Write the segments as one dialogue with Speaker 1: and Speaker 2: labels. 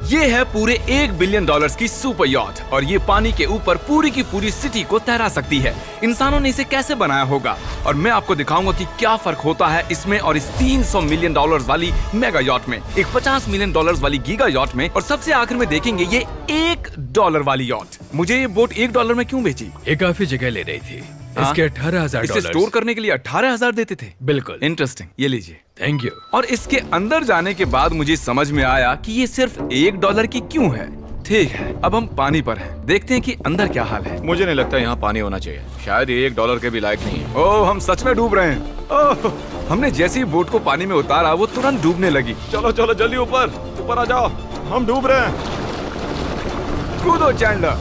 Speaker 1: ये है पूरे $1 बिलियन की सुपर यॉट और ये पानी के ऊपर पूरी की पूरी सिटी को तैरा सकती है। इंसानों ने इसे कैसे बनाया होगा और मैं आपको दिखाऊंगा कि क्या फर्क होता है इसमें और इस $300 मिलियन वाली मेगा यॉट में, एक $50 मिलियन वाली गीगा यॉट में, और सबसे आखिर में देखेंगे ये $1 वाली यॉट। मुझे ये बोट $1 में क्यों बेची?
Speaker 2: ये काफी जगह ले रही थी। इसके $18,000।
Speaker 1: इसे स्टोर करने के लिए 18,000 देते थे।
Speaker 2: बिल्कुल।
Speaker 1: इंटरेस्टिंग, ये लीजिए।
Speaker 2: Thank you.
Speaker 1: और इसके अंदर जाने के बाद मुझे समझ में आया कि ये सिर्फ $1 की क्यों है। ठीक है, अब हम पानी पर हैं, देखते हैं कि अंदर क्या हाल है।
Speaker 3: मुझे नहीं लगता यहाँ पानी होना चाहिए, शायद ये $1 के भी लायक नहीं है।
Speaker 1: ओह, हम सच में डूब रहे हैं। ओह, हमने जैसे ही बोट को पानी में उतारा वो तुरंत डूबने लगी।
Speaker 3: चलो चलो जल्दी ऊपर आ जाओ, हम डूब रहे हैं।
Speaker 1: कूदो चैंडलर।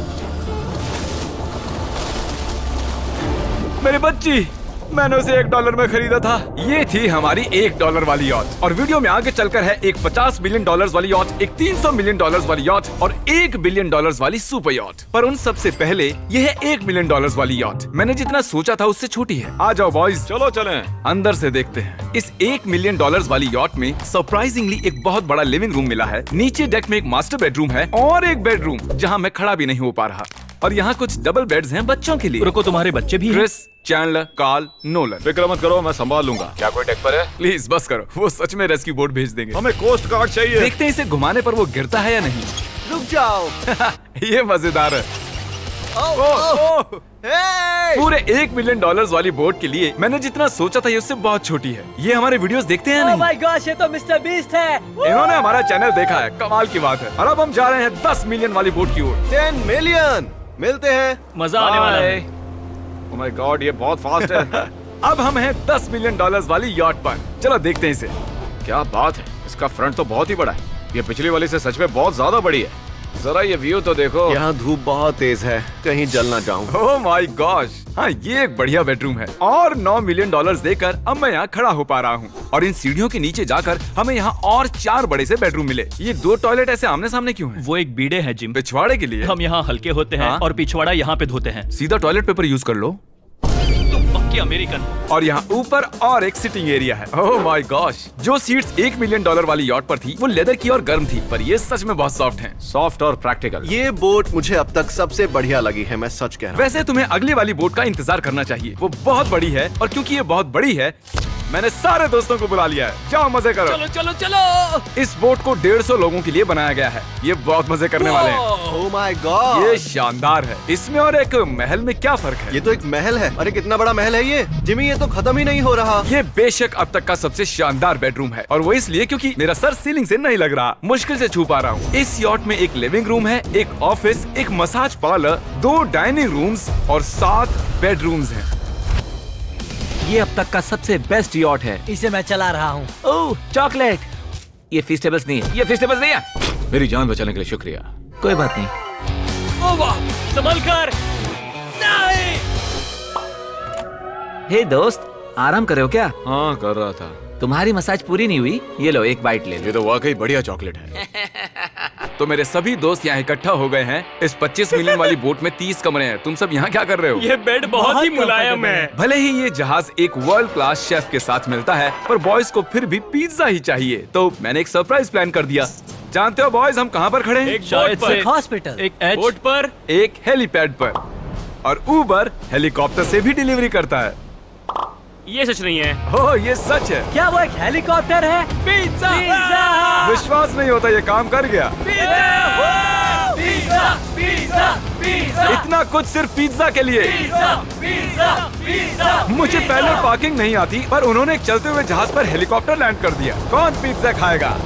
Speaker 1: मेरी बच्ची, मैंने उसे $1 में खरीदा था। ये थी हमारी $1 वाली यॉट। और वीडियो में आगे चलकर है एक $50 मिलियन वाली यॉट, एक $300 मिलियन वाली यॉट और $1 बिलियन वाली सुपर यॉट। पर उन सबसे पहले ये है $1 मिलियन वाली यॉट। मैंने जितना सोचा था उससे छोटी है। आ जाओ बॉयज,
Speaker 3: चलो चलें।
Speaker 1: अंदर से देखते हैं। इस $1 मिलियन वाली यॉट में सरप्राइजिंगली एक बहुत बड़ा लिविंग रूम मिला है। नीचे डेक में एक मास्टर बेडरूम है और एक बेडरूम जहाँ मैं खड़ा भी नहीं हो पा रहा। और यहाँ कुछ डबल बेड्स हैं बच्चों के लिए।
Speaker 2: रुको, तुम्हारे बच्चे भी हैं?
Speaker 1: Chris, Chandler, Carl, Nolan.
Speaker 3: फिक्र मत करो, मैं संभाल लूंगा। क्या कोई डेक पर है?
Speaker 1: प्लीज बस करो, वो सच में रेस्क्यू बोट भेज देंगे।
Speaker 3: हमें कोस्ट गार्ड चाहिए।
Speaker 1: देखते हैं इसे घुमाने पर वो गिरता है या नहीं।
Speaker 4: रुक जाओ।
Speaker 1: ये मजेदार है। पूरे $1 मिलियन वाली बोट के लिए मैंने जितना सोचा था ये उससे बहुत छोटी है। ये हमारे वीडियोस देखते हैं या नहीं?
Speaker 4: माय गॉश, ये तो मिस्टर बीस्ट है।
Speaker 1: इन्होंने हमारा चैनल देखा है, कमाल की बात है। और अब हम जा रहे हैं 10 मिलियन वाली बोट की ओर।
Speaker 4: 10 मिलियन मिलते हैं।
Speaker 2: मजा आने वाला है।
Speaker 3: ओह माय गॉड, ये बहुत फास्ट है।
Speaker 1: अब हम हैं $10 मिलियन वाली यॉट पर। चलो देखते हैं इसे।
Speaker 3: क्या बात है, इसका फ्रंट तो बहुत ही बड़ा है। ये पिछली वाली से सच में बहुत ज्यादा बड़ी है। जरा ये व्यू तो देखो।
Speaker 4: यहाँ धूप बहुत तेज है, कहीं जल ना जाऊं।
Speaker 1: ओह माय गॉश, हाँ ये एक बढ़िया बेडरूम है। और $9 मिलियन देकर अब मैं यहाँ खड़ा हो पा रहा हूँ। और इन सीढ़ियों के नीचे जाकर हमें यहाँ और 4 बड़े से बेडरूम मिले। ये 2 टॉयलेट ऐसे आमने सामने क्यों हैं?
Speaker 2: वो एक बीड़े हैं जिम।
Speaker 1: पिछवाड़े के लिए।
Speaker 2: हम यहाँ हल्के होते हैं
Speaker 1: हाँ?
Speaker 2: और पिछवाड़ा यहाँ पे धोते हैं।
Speaker 1: सीधा टॉयलेट पेपर यूज कर लो।
Speaker 2: तुम पक्के अमेरिकन।
Speaker 1: और यहाँ ऊपर और एक सिटिंग एरिया है। ओह माय गॉश, जो सीट्स $1 मिलियन वाली यॉट पर थी वो लेदर की और गर्म थी, पर ये सच में बहुत सॉफ्ट हैं।
Speaker 3: सॉफ्ट और प्रैक्टिकल।
Speaker 4: ये बोट मुझे अब तक सबसे बढ़िया लगी है, मैं सच कह रहा हूँ।
Speaker 1: वैसे तुम्हें अगली वाली बोट का इंतजार करना चाहिए, वो बहुत बड़ी है। और क्योंकि ये बहुत बड़ी है मैंने सारे दोस्तों को बुला लिया है। जाओ मजे करो।
Speaker 2: चलो चलो चलो।
Speaker 1: इस बोट को 150 लोगों के लिए बनाया गया है। ये बहुत मजे करने वाले हैं।
Speaker 4: ओह माय गॉड,
Speaker 1: ये शानदार है। इसमें और एक महल में क्या फर्क है?
Speaker 4: ये तो एक महल है। अरे कितना बड़ा महल है ये जिमी, ये तो खत्म ही नहीं हो रहा।
Speaker 1: ये बेशक अब तक का सबसे शानदार बेडरूम है और वो इसलिए क्योंकि मेरा सर सीलिंग से नहीं लग रहा, मुश्किल से छू पा रहा हूँ। इस यॉट में एक लिविंग रूम है, एक ऑफिस, एक मसाज पार्लर, 2 डाइनिंग रूम्स और 7 बेडरूम्स हैं।
Speaker 5: ये अब तक का सबसे बेस्ट यॉट है।
Speaker 6: इसे मैं चला रहा हूँ।
Speaker 5: ओह चॉकलेट। ये फीस्टेबल्स नहीं है, ये फीस्टेबल्स नहीं है।
Speaker 3: मेरी जान बचाने के लिए शुक्रिया।
Speaker 5: कोई बात नहीं।
Speaker 2: ओ वाह, संभल कर। नहीं।
Speaker 5: हे दोस्त, आराम कर रहे हो क्या?
Speaker 3: हाँ कर रहा था।
Speaker 5: तुम्हारी मसाज पूरी नहीं हुई, ये लो एक बाइट ले लो।
Speaker 3: ये तो वाकई बढ़िया चॉकलेट है।
Speaker 1: तो मेरे सभी दोस्त यहाँ इकट्ठा हो गए हैं। इस 25 मिलियन वाली बोट में 30 कमरे हैं। तुम सब यहाँ क्या कर रहे हो?
Speaker 2: ये बेड बहुत ही मुलायम है।
Speaker 1: भले ही ये जहाज एक वर्ल्ड क्लास शेफ के साथ मिलता है, पर बॉयज को फिर भी पिज्जा ही चाहिए। तो मैंने एक सरप्राइज प्लान कर दिया। जानते हो बॉयज, हम कहाँ पर खड़े हैं?
Speaker 2: एक शायद से
Speaker 6: हॉस्पिटल,
Speaker 2: एक बोट पर,
Speaker 1: एक हेलीपैड पर। और उबर हेलीकॉप्टर से भी डिलीवरी करता है।
Speaker 2: ये सच नहीं है।
Speaker 1: हो, ये सच है।
Speaker 6: क्या वो एक हेलीकॉप्टर है?
Speaker 2: पिज्जा।
Speaker 1: विश्वास नहीं होता, ये काम कर गया।
Speaker 2: Pizza pizza pizza.
Speaker 1: इतना कुछ सिर्फ पिज्जा के लिए। मुझे पहले पार्किंग नहीं आती, पर उन्होंने एक चलते हुए जहाज पर हेलीकॉप्टर लैंड कर दिया। कौन पिज्जा खाएगा?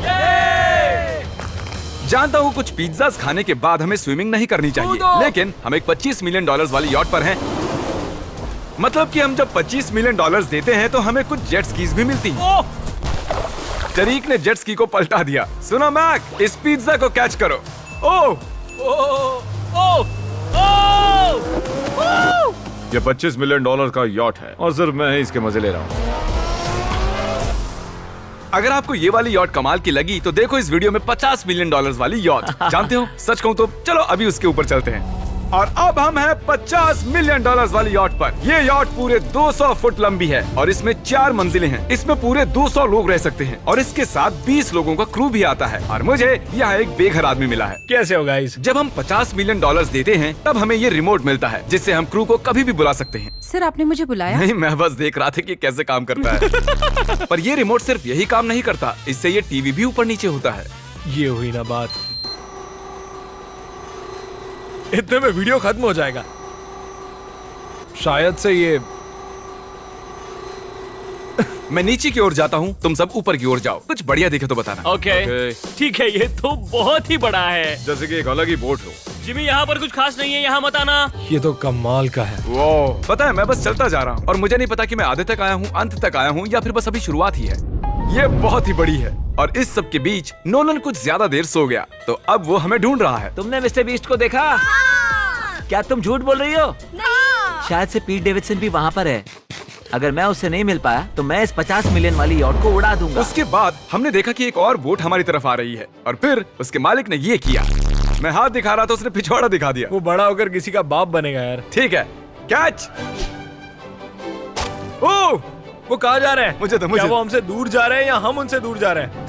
Speaker 1: जानता हूँ कुछ पिज्जास खाने के बाद हमें स्विमिंग नहीं करनी चाहिए, लेकिन हम एक $25 मिलियन वाली यॉट पर हैं। मतलब कि हम जब $25 मिलियन देते हैं तो हमें कुछ जेट स्कीज भी मिलती हैं। तरीक ने जेट स्की को पलटा दिया। सुनो मैक, इस पिज्जा को कैच करो। ओह
Speaker 3: ये $25 मिलियन का यॉट है और सिर्फ मैं ही इसके मजे ले रहा हूँ।
Speaker 1: अगर आपको ये वाली यॉट कमाल की लगी तो देखो इस वीडियो में $50 मिलियन वाली यॉट। जानते हो, सच कहूँ तो चलो अभी उसके ऊपर चलते हैं। और अब हम हैं 50 मिलियन डॉलर्स वाली यॉट पर। ये यॉट पूरे 200 फुट लंबी है और इसमें 4 मंजिलें हैं। इसमें पूरे 200 लोग रह सकते हैं और इसके साथ 20 लोगों का क्रू भी आता है। और मुझे यहाँ एक बेघर आदमी मिला है।
Speaker 7: कैसे हो गाइस?
Speaker 1: जब हम 50 मिलियन डॉलर्स देते हैं तब हमें ये रिमोट मिलता है जिससे हम क्रू को कभी भी बुला सकते हैं।
Speaker 8: सर आपने मुझे बुलाया?
Speaker 1: नहीं, मैं बस देख रहा था कि कैसे काम करता है। पर ये रिमोट सिर्फ यही काम नहीं करता, इससे ये टीवी भी ऊपर नीचे होता है।
Speaker 7: ये हुई ना बात, इतने में वीडियो खत्म हो जाएगा। शायद से ये
Speaker 1: मैं नीचे की ओर जाता हूँ, तुम सब ऊपर की ओर जाओ। कुछ बढ़िया दिखे तो बताना।
Speaker 2: ओके ठीक है, ये तो बहुत ही बड़ा है।
Speaker 3: जैसे कि एक अलग ही बोट हो।
Speaker 2: जिमी यहाँ पर कुछ खास नहीं है, यहाँ मत आना।
Speaker 7: ये तो कमाल का है।
Speaker 1: वो पता है, मैं बस चलता जा रहा हूँ और मुझे नहीं पता कि मैं आधे तक आया हूँ, अंत तक आया हूँ या फिर बस अभी शुरुआत ही है। ये बहुत ही बड़ी है और इस सब के बीच नोलन कुछ ज्यादा देर सो गया, तो अब वो हमें ढूंढ रहा है।
Speaker 5: तुमने मिस्टर बीस्ट को देखा? क्या तुम झूठ बोल रही हो? शायद से पीट डेविडसन भी वहाँ पर है। अगर मैं उससे नहीं मिल पाया तो मैं इस 50 मिलियन वाली यॉट को उड़ा दूंगा।
Speaker 1: उसके बाद हमने देखा कि एक और बोट हमारी तरफ आ रही है और फिर उसके मालिक ने ये किया। मैं हाथ दिखा रहा था, उसने पिछवाड़ा दिखा दिया।
Speaker 7: वो बड़ा होकर किसी का बाप बनेगा यार।
Speaker 1: ठीक है, कैच। ओह,
Speaker 7: वो कहाँ जा रहे हैं?
Speaker 1: मुझे तो
Speaker 7: क्या वो हमसे दूर जा रहे हैं या हम उनसे दूर जा रहे हैं?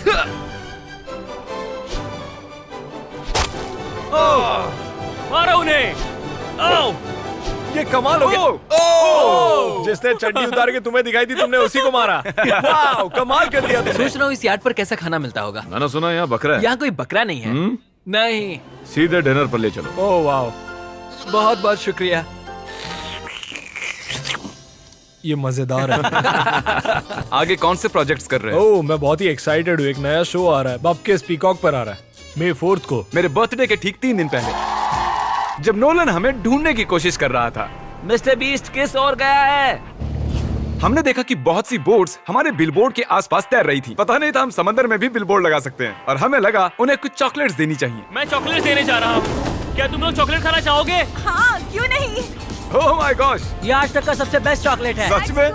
Speaker 2: मारो उन्हें। ओह,
Speaker 7: ये कमाल हो गया। ओह! जिसने चड्डी उतार के तुम्हें दिखाई थी तुमने उसी को मारा। वाह, कमाल कर दिया तुमने।
Speaker 6: सोच रहा हूँ इस यार्ड पर कैसा खाना मिलता होगा।
Speaker 3: मैंने सुना यहाँ बकरा है।
Speaker 6: यहाँ कोई बकरा नहीं है। नहीं।
Speaker 3: सीधे डिनर पर ले चलो।
Speaker 7: ओह वाह,
Speaker 6: बहुत बहुत शुक्रिया।
Speaker 7: ये मजेदार है।
Speaker 1: आगे कौन से प्रोजेक्ट्स कर रहे हो?
Speaker 7: ओह, मैं बहुत ही एक्साइटेड हूँ। एक नया शो आ रहा है, बब के पीकॉक पर आ रहा है May 4th को।
Speaker 1: मेरे बर्थडे के ठीक 3 दिन पहले, जब नोलन हमें ढूंढने की कोशिश कर रहा था।
Speaker 5: मिस्टर बीस्ट किस ओर गया है?
Speaker 1: हमने देखा कि बहुत सी बोट्स हमारे बिलबोर्ड के आसपास तैर रही थी। पता नहीं था हम समंदर में भी बिलबोर्ड लगा सकते हैं और हमें लगा उन्हें कुछ चॉकलेट्स देनी चाहिए।
Speaker 2: मैं चॉकलेट देने जा रहा हूँ। क्या तुम लोग चॉकलेट खाना चाहोगे?
Speaker 8: हाँ, क्यों नहीं?
Speaker 1: ओह माय गॉश,
Speaker 6: ये आज तक का सबसे बेस्ट चॉकलेट है।
Speaker 1: सच में?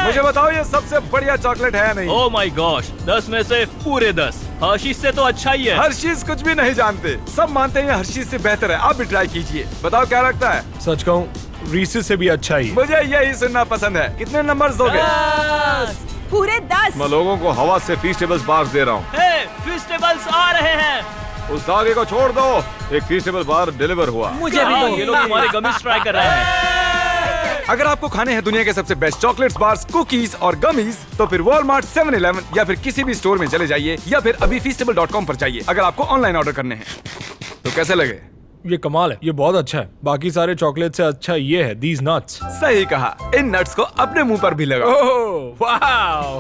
Speaker 1: मुझे बताओ, ये सबसे बढ़िया चॉकलेट है या नहीं?
Speaker 2: ओह माय गॉश, 10 में से पूरे 10। हर्शीज से तो अच्छा ही है।
Speaker 1: हर्शीज कुछ भी नहीं जानते, सब मानते हैं हर्शीज से बेहतर है। आप भी ट्राई कीजिए, बताओ क्या लगता है?
Speaker 7: सच कहूँ रीसेस से भी अच्छा ही है।
Speaker 1: मुझे यही सुनना पसंद है। कितने नंबर्स दोगे?
Speaker 8: पूरे 10।
Speaker 3: मैं लोगों को हवा से फीस्टेबल्स बार्स दे रहा हूँ।
Speaker 2: हे, फेस्टिवल्स आ रहे हैं।
Speaker 3: उस धागे को छोड़ दो। एक फीस्टेबल बार डिलीवर हुआ।
Speaker 6: मुझे भी
Speaker 2: हाँ,
Speaker 6: दो।
Speaker 2: ये लोग हमारे गमीज ट्राई कर रहे हैं।
Speaker 1: अगर आपको खाने हैं दुनिया के सबसे बेस्ट चॉकलेट्स, बार्स, कुकीज और गमीज, तो फिर वॉलमार्ट, 7-Eleven या फिर किसी भी स्टोर में चले जाइए या फिर अभी feastable.com पर जाइए अगर आपको ऑनलाइन ऑर्डर करने हैं। तो कैसे लगे?
Speaker 7: ये कमाल है, ये बहुत अच्छा है। बाकी सारे चॉकलेट से अच्छा ये है, these nuts।
Speaker 1: सही कहा, इन नट्स को अपने मुंह पर भी लगाओ।
Speaker 7: ओह वाह।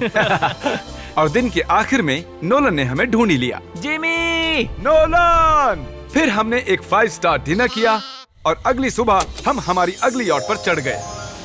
Speaker 1: और दिन के आखिर में नोलन ने हमें ढूंढ ही लिया।
Speaker 5: जिमी!
Speaker 1: नोलन! फिर हमने एक 5 स्टार डिनर किया और अगली सुबह हम हमारी अगली यॉट पर चढ़ गए।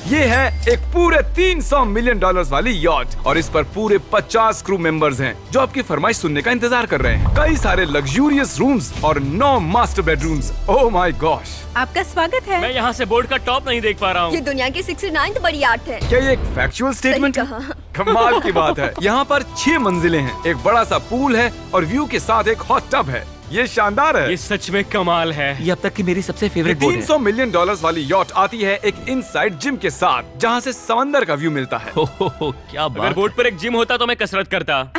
Speaker 1: ये है एक पूरे 300 मिलियन डॉलर्स वाली यॉट और इस पर पूरे 50 क्रू मेंबर्स हैं जो आपकी फरमाइश सुनने का इंतजार कर रहे हैं। कई सारे लग्जूरियस रूम्स और 9 master bedrooms. Oh my gosh!
Speaker 8: आपका स्वागत है।
Speaker 2: मैं यहाँ से बोर्ड का टॉप नहीं देख पा रहा
Speaker 9: ये
Speaker 2: हूँ।
Speaker 9: दुनिया की 69th बड़ी आर्ट है।
Speaker 1: क्या ये एक फैक्चुअल स्टेटमेंट है?
Speaker 9: कहा।
Speaker 1: कमाल की बात है। यहाँ पर 6 मंजिलें हैं, एक बड़ा सा पूल है और व्यू के साथ एक हॉट टब है। ये शानदार है।
Speaker 2: ये सच में कमाल है।
Speaker 5: ये अब तक की मेरी सबसे फेवरेट बोट है।
Speaker 1: 300 मिलियन डॉलर्स वाली यॉट आती है एक इनसाइड जिम के साथ जहाँ से समंदर का व्यू मिलता है।
Speaker 2: क्या बात। अगर बोट पर एक जिम होता तो मैं कसरत करता।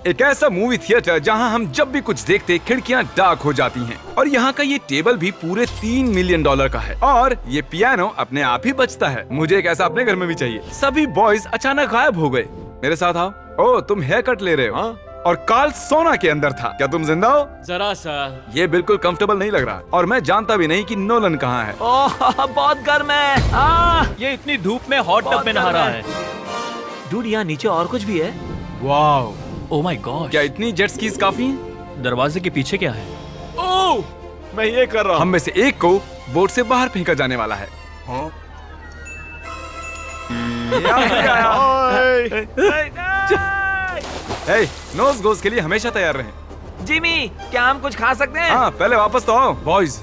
Speaker 1: एक ऐसा मूवी थिएटर जहाँ हम जब भी कुछ देखते खिड़कियाँ डार्क हो जाती हैं। और यहाँ का ये टेबल भी पूरे 3 मिलियन डॉलर का है और ये पियानो अपने आप ही बजता है। मुझे एक ऐसा अपने घर में भी चाहिए। सभी बॉयज अचानक गायब हो गए। मेरे साथ आओ। ओह, तुम हेयर कट ले रहे हो?
Speaker 3: हाँ?
Speaker 1: और कार्ल सोना के अंदर था। क्या तुम जिंदा हो?
Speaker 2: जरा सा।
Speaker 1: ये बिल्कुल कंफर्टेबल नहीं लग रहा और मैं जानता भी नहीं कि नोलन कहाँ है।
Speaker 5: ओह, बहुत गर्म है।
Speaker 2: ये इतनी धूप में हॉट टब में नहा रहा है।
Speaker 5: डूड, यहाँ नीचे और कुछ भी है।
Speaker 1: वाओ!
Speaker 2: Oh my God.
Speaker 1: क्या इतनी जेट स्कीज काफी हैं?
Speaker 2: दरवाजे के पीछे क्या है?
Speaker 3: ओह, मैं ये कर रहा
Speaker 1: हम
Speaker 3: हूँ।
Speaker 1: में से एक को बोट से बाहर फेंका जाने वाला है। नोज गोज के लिए हमेशा तैयार रहें।
Speaker 5: जिमी, क्या हम कुछ खा सकते हैं?
Speaker 1: हाँ, पहले वापस तो आओ। बॉयज,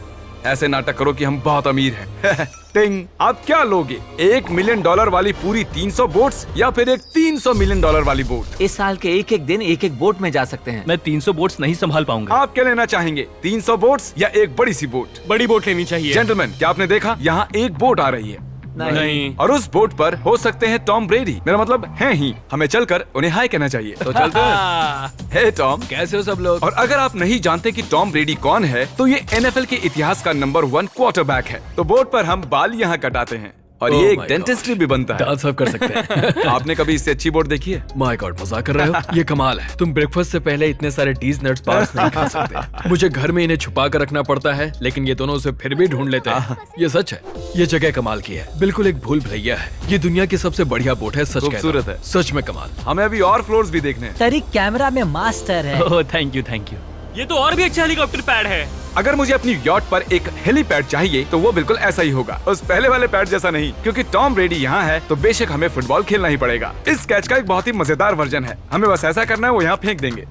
Speaker 1: ऐसे नाटक करो कि हम बहुत अमीर हैं। टिंग, आप क्या लोगे? $1 मिलियन वाली पूरी 300 बोट्स या फिर एक $300 मिलियन वाली बोट?
Speaker 5: इस साल के एक एक दिन एक एक बोट में जा सकते हैं।
Speaker 2: मैं 300 बोट्स नहीं संभाल पाऊंगा।
Speaker 1: आप क्या लेना चाहेंगे, 300 बोट्स या एक बड़ी सी बोट?
Speaker 2: बड़ी बोट लेनी चाहिए।
Speaker 1: जेंटलमैन, क्या आपने देखा यहाँ एक बोट आ रही है
Speaker 2: नहीं।
Speaker 1: और उस बोट पर हो सकते हैं टॉम ब्रेडी, मेरा मतलब है ही। हमें चलकर उन्हें हाय कहना चाहिए। तो चलते हैं। हे टॉम,
Speaker 6: कैसे हो सब लोग?
Speaker 1: और अगर आप नहीं जानते कि टॉम ब्रेडी कौन है, तो ये NFL के इतिहास का नंबर 1 क्वार्टरबैक है। तो बोट पर हम बाल यहाँ कटाते हैं और ये
Speaker 6: Oh
Speaker 1: एक
Speaker 6: my
Speaker 1: डेंटिस्ट्री भी बनता है।
Speaker 6: दांत साफ कर सकते हैं।
Speaker 1: आपने कभी इससे अच्छी बोट देखी है?
Speaker 6: माय गॉड, मजाक कर रहे हो? ये कमाल है। तुम ब्रेकफास्ट से पहले इतने सारे डीज नट्स पास नहीं खा सकते। मुझे घर में इन्हें छुपा कर रखना पड़ता है, लेकिन ये दोनों उसे फिर भी ढूंढ लेते हैं। ये सच है, ये जगह कमाल की है, बिल्कुल एक भूल भुलैया है। ये दुनिया की सबसे बढ़िया बोट है, सच
Speaker 1: खूबसूरत
Speaker 6: कहता हूं।
Speaker 1: है।
Speaker 6: सच में कमाल।
Speaker 1: हमें अभी और फ्लोर्स भी देखने हैं।
Speaker 10: तरीक कैमरा में मास्टर है।
Speaker 2: Oh thank you thank you. ये तो और भी अच्छा हेलीकॉप्टर पैड है।
Speaker 1: अगर मुझे अपनी यॉट पर एक हेलीपैड चाहिए तो वो बिल्कुल ऐसा ही होगा, उस पहले वाले पैड जैसा नहीं। क्योंकि टॉम ब्रेडी यहाँ है तो बेशक हमें फुटबॉल खेलना ही पड़ेगा। इस कैच का एक बहुत ही मजेदार वर्जन है, हमें बस ऐसा करना है, वो यहाँ फेंक देंगे।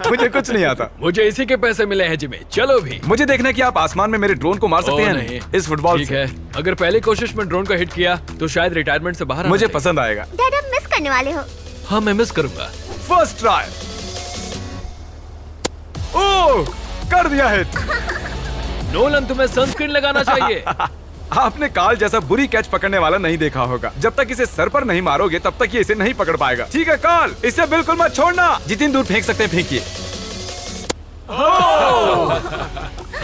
Speaker 1: मुझे कुछ नहीं आता।
Speaker 6: मुझे इसी के पैसे मिले हैं जिमी, चलो भी।
Speaker 1: मुझे देखना कि आप आसमान में मेरे ड्रोन को मार सकते
Speaker 6: ओह,
Speaker 1: हैं
Speaker 6: नहीं।
Speaker 1: इस फुटबॉल
Speaker 6: ठीक
Speaker 1: से।
Speaker 6: है, अगर पहली कोशिश में ड्रोन को हिट किया तो शायद रिटायरमेंट से बाहर
Speaker 1: मुझे
Speaker 6: आना
Speaker 1: पसंद आएगा।
Speaker 9: डैड आप मिस करने वाले हो।
Speaker 6: चाहिए। हाँ मैं मिस करूंगा।
Speaker 1: First try. ओह, कर दिया हिट।
Speaker 6: नोलन तुम्हें सनस्क्रीन लगाना चाहिए।
Speaker 1: आपने काल जैसा बुरी कैच पकड़ने वाला नहीं देखा होगा। जब तक इसे सर पर नहीं मारोगे तब तक ये इसे नहीं पकड़ पाएगा। ठीक है काल, इसे बिल्कुल मत छोड़ना। जितनी दूर फेंक सकते हैं फेंकिए।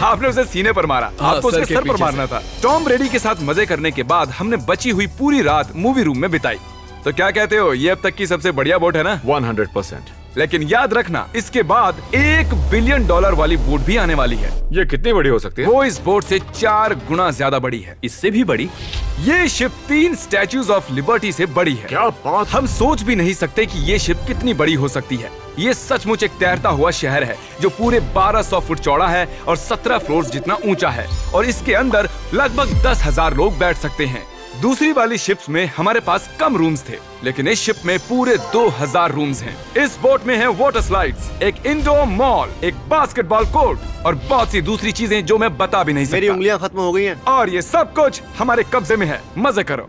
Speaker 1: आपने उसे सीने पर मारा, आपको
Speaker 6: सर
Speaker 1: उसके
Speaker 6: के
Speaker 1: सर पर
Speaker 6: पीछे
Speaker 1: मारना था। टॉम ब्रेडी के साथ मजे करने के बाद हमने बची हुई पूरी रात मूवी रूम में बिताई। तो क्या कहते हो, ये अब तक की सबसे बढ़िया बोट है ना?
Speaker 3: 100%।
Speaker 1: लेकिन याद रखना, इसके बाद $1 बिलियन वाली बोट भी आने वाली है।
Speaker 3: ये कितनी बड़ी हो सकती है?
Speaker 1: वो इस बोट से 4 गुना ज्यादा बड़ी है।
Speaker 2: इससे भी बड़ी?
Speaker 1: ये शिप 3 स्टैच्यूज ऑफ लिबर्टी से बड़ी है।
Speaker 3: क्या बात!
Speaker 1: हम सोच भी नहीं सकते कि ये शिप कितनी बड़ी हो सकती है। ये सचमुच एक तैरता हुआ शहर है जो पूरे 1200 फुट चौड़ा है और 17 फ्लोर्स जितना ऊंचा है, और इसके अंदर लगभग 10,000 लोग बैठ सकते हैं। दूसरी वाली शिप्स में हमारे पास कम रूम्स थे, लेकिन इस शिप में पूरे 2000 रूम्स हैं। इस बोट में है वाटर स्लाइड्स, एक इंडोर मॉल, एक बास्केटबॉल कोर्ट और बहुत सी दूसरी चीजें जो मैं बता भी नहीं
Speaker 4: मेरी
Speaker 1: सकता।
Speaker 4: उंगलियां खत्म हो गई हैं।
Speaker 1: और ये सब कुछ हमारे कब्जे में है। मजे करो।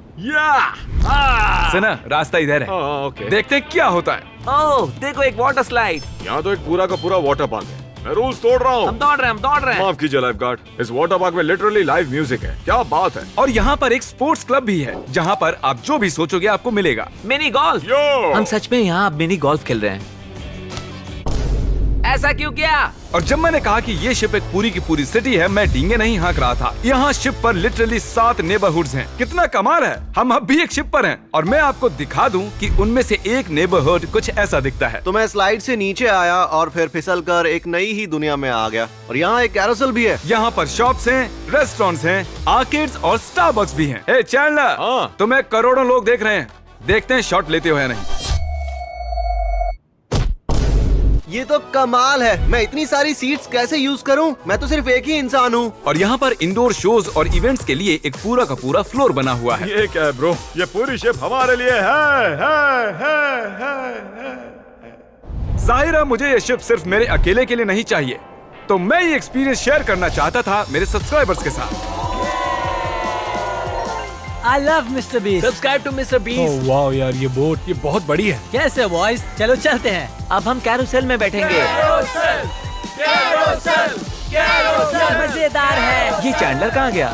Speaker 1: सुना, रास्ता इधर है।
Speaker 3: ओके।
Speaker 1: देखते हैं क्या होता है।
Speaker 5: ओह देखो, एक वाटर स्लाइड।
Speaker 3: यहाँ तो एक पूरा का पूरा वाटर पार्क है। मैं रूल्स तोड़ रहा हूँ।
Speaker 5: हम दौड़ रहे हैं।
Speaker 3: माफ कीजिए लाइफ गार्ड, इस वाटर पार्क में लिटरली लाइव म्यूजिक है। क्या बात है!
Speaker 1: और यहाँ पर एक स्पोर्ट्स क्लब भी है जहाँ पर आप जो भी सोचोगे आपको मिलेगा।
Speaker 5: Mini golf.
Speaker 3: यो!
Speaker 5: हम सच में यहाँ मिनी गोल्फ खेल रहे हैं। ऐसा क्यों किया?
Speaker 1: और जब मैंने कहा कि ये शिप एक पूरी की पूरी सिटी है, मैं डींगे नहीं हाँक रहा था। यहाँ शिप पर लिटरली 7 नेबरहुड्स हैं। कितना कमाल है, हम अब भी एक शिप पर हैं। और मैं आपको दिखा दूं कि उनमें से एक नेबरहुड कुछ ऐसा दिखता है।
Speaker 4: तो मैं स्लाइड से नीचे आया और फिर फिसल कर एक नई ही दुनिया में आ गया। और यहाँ एक कैरोसेल भी है।
Speaker 1: यहाँ पर शॉप्स हैं, रेस्टोरेंट्स हैं, आर्केड्स और स्टारबक्स भी हैं। ए चैंडलर,
Speaker 3: हाँ।
Speaker 1: तुम्हें करोड़ों लोग देख रहे हैं। देखते हैं शॉट लेते हो या नहीं।
Speaker 4: ये तो कमाल है। मैं इतनी सारी सीट्स कैसे यूज करूं? मैं तो सिर्फ एक ही इंसान हूँ।
Speaker 1: और यहाँ पर इंडोर शोज और इवेंट्स के लिए एक पूरा का पूरा फ्लोर बना हुआ है।
Speaker 3: ये क्या है ब्रो? ये पूरी शिप हमारे लिए है।
Speaker 1: जाहिर है मुझे ये शिप सिर्फ मेरे अकेले के लिए नहीं चाहिए, तो मैं ये एक्सपीरियंस शेयर करना चाहता था मेरे सब्सक्राइबर्स के साथ।
Speaker 10: I love Mister Beast.
Speaker 6: Subscribe to Mister Beast. वाह यार, ये बोट ये बहुत बड़ी है।
Speaker 10: कैसे बॉयज, चलो चलते हैं।
Speaker 5: अब हम कैरोसेल में बैठेंगे।
Speaker 10: मजेदार है।
Speaker 5: ये चैंडलर कहाँ गया?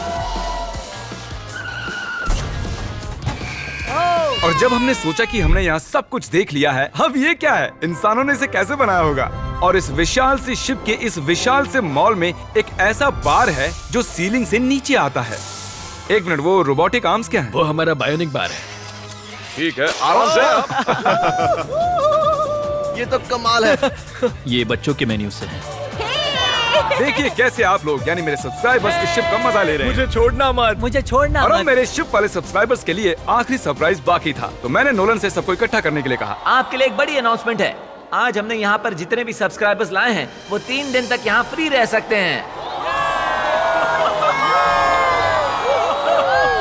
Speaker 1: और जब हमने सोचा कि हमने यहाँ सब कुछ देख लिया है, अब ये क्या है, इंसानों ने इसे कैसे बनाया होगा। और इस विशाल सी शिप के इस विशाल से मॉल में एक ऐसा बार है जो सीलिंग से नीचे आता है। एक मिनट, वो रोबोटिक आर्म्स क्या है?
Speaker 6: वो हमारा बायोनिक बार है।
Speaker 3: ठीक है, आराम से।
Speaker 4: ये तो कमाल है।
Speaker 2: ये बच्चों के मेन्यू से है।
Speaker 1: देखिए कैसे आप लोग यानी मेरे सब्सक्राइबर्स इस शिप का मजा ले रहे हैं।
Speaker 6: मुझे छोड़ना मत।
Speaker 10: मुझे छोड़ना
Speaker 1: और अब
Speaker 10: मत।
Speaker 1: मेरे शिप वाले सब्सक्राइबर्स के लिए आखिरी सरप्राइज बाकी था, तो मैंने नोलन से सबको इकट्ठा करने के लिए कहा।
Speaker 5: आपके लिए एक बड़ी अनाउंसमेंट है। आज हमने यहाँ पर जितने भी सब्सक्राइबर्स लाए हैं वो 3 दिन तक यहाँ फ्री रह सकते हैं।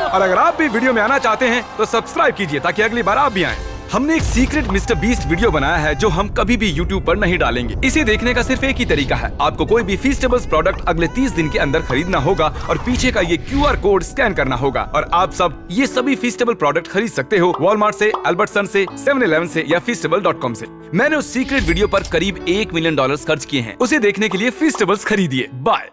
Speaker 1: और अगर आप भी वीडियो में आना चाहते हैं तो सब्सक्राइब कीजिए ताकि अगली बार आप भी आएं। हमने एक सीक्रेट मिस्टर बीस्ट वीडियो बनाया है जो हम कभी भी YouTube पर नहीं डालेंगे। इसे देखने का सिर्फ एक ही तरीका है, आपको कोई भी फीस्टेबल्स प्रोडक्ट अगले 30 दिन के अंदर खरीदना होगा और पीछे का ये QR कोड स्कैन करना होगा और आप सब ये सभी फीस्टेबल प्रोडक्ट खरीद सकते हो वॉलमार्ट से, अल्बर्टसन से, 7-Eleven से या feastable.com से। मैंने उस सीक्रेट वीडियो पर करीब $1 मिलियन खर्च किए हैं। उसे देखने के लिए फीस्टेबल्स खरीदिए। बाय।